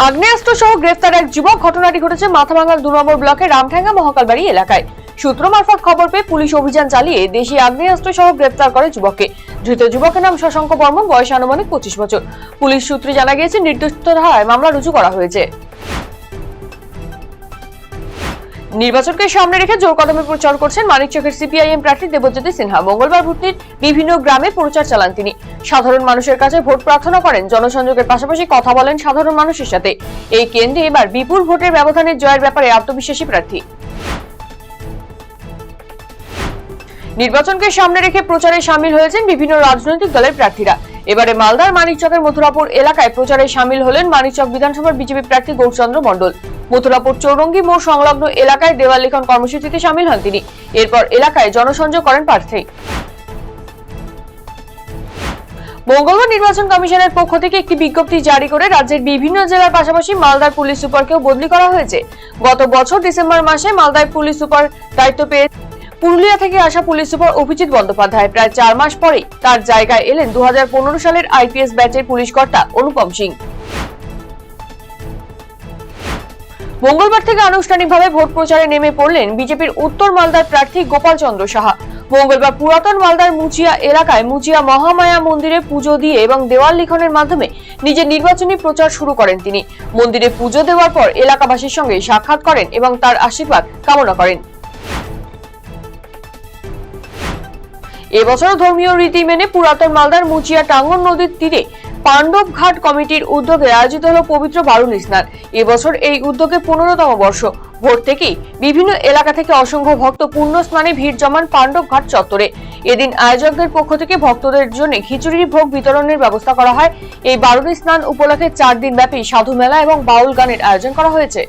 আগ্নেয়াস্ত্র সহ গ্রেফতার এক যুবক। ঘটনাটি ঘটেছে মাথাভাঙ্গা 2 নম্বর ব্লকের রামঠ্যাঙ্গা মহাকালবাড়ি এলাকায়। সূত্র মারফত খবর পেয়ে পুলিশ অভিযান চালিয়ে দেশি আগ্নেয়াস্ত্র সহ গ্রেফতার করে যুবককে। ধৃত যুবকের নাম শশাঙ্ক বর্মন, বয়স আনুমানিক 25 বছর। পুলিশ সূত্রে জানা গিয়েছে নির্দিষ্ট ধারায় মামলা রুজু করা হয়েছে। নির্বাচনকে সামনে রেখে জোর কদমে প্রচার করছেন মানিকচকের সিপিআইএম প্রার্থী দেবজ্যোতি সিনহা। মঙ্গলবার ভোটনির বিভিন্ন গ্রামে প্রচার চালান তিনি। সাধারণ মানুষের কাছে ভোট প্রার্থনা করেন, জনসংযোগের পাশাপাশি কথা বলেন সাধারণ মানুষের সাথে। এই কেন্দ্রে এবার বিপুল ভোটের ব্যবধানে জয়ের ব্যাপারে আত্মবিশ্বাসী প্রার্থী। নির্বাচনকে সামনে রেখে প্রচারে সামিল হয়েছেন বিভিন্ন রাজনৈতিক দলের প্রার্থীরা। এবারে মালদার মানিকচকের মথুরাপুর এলাকায় প্রচারে সামিল হলেন মানিকচক বিধানসভার বিজেপি প্রার্থী গৌরচন্দ্র মণ্ডল। মথুরাপুর চৌরঙ্গি মোড় সংলগ্ন এলাকায় দেওয়াল লিখন কর্মসূচিতে সামিল হন তিনি। এরপর এলাকায় জনসংযোগ করেন প্রার্থী। মঙ্গলবার নির্বাচন কমিশনের পক্ষ থেকে একটি বিজ্ঞপ্তি জারি করে রাজ্যের বিভিন্ন জেলার পাশাপাশি মালদার পুলিশ সুপারকেও বদলি করা হয়েছে। গত বছর ডিসেম্বর মাসে মালদায় পুলিশ সুপার দায়িত্ব পেয়ে পুরুলিয়া থেকে আসা পুলিশ সুপার অভিজিৎ বন্দ্যোপাধ্যায়। প্রায় 4 মাস পরেই তার জায়গায় এলেন 2015 সালের আইপিএস ব্যাচের পুলিশ কর্তা অনুপম সিং। মঙ্গলবার থেকে আনুষ্ঠানিকভাবে ভোট প্রচারে নেমে পড়লেন বিজেপির উত্তর মালদার প্রার্থী গোপাল চন্দ্র সাহা। মঙ্গলবার পুরাতন মালদার মুচিয়া এলাকায় মুচিয়া মহামায়া মন্দিরে পুজো দিয়ে এবং দেওয়াল লিখনের মাধ্যমে নিজের নির্বাচনী প্রচার শুরু করেন তিনি। মন্দিরে পুজো দেওয়ার পর এলাকাবাসীর সঙ্গে সাক্ষাৎ করেন এবং তার আশীর্বাদ কামনা করেন। এবছর ধর্মীয় রীতি মেনে পুরাতন মালদার মুচিয়া টাঙ্গন নদীর তীরে পাণ্ডব ঘাট কমিটির উদ্যোগে আয়োজিত হলো পবিত্র বারুণী স্নান। এবছর এই উদ্যোগে 15তম বর্ষ। ভোর থেকেই বিভিন্ন এলাকা থেকে অসংখ্য ভক্ত পূর্ণ স্নানে ভিড় জমান পাণ্ডব ঘাট চত্বরে। এদিন আয়োজকদের পক্ষ থেকে ভক্তদের জন্য খিচুড়ির ভোগ বিতরণের ব্যবস্থা করা হয়। এই বারুণী স্নান উপলক্ষে 4 দিন ব্যাপী সাধু মেলা এবং বাউল গানের আয়োজন করা হয়েছে।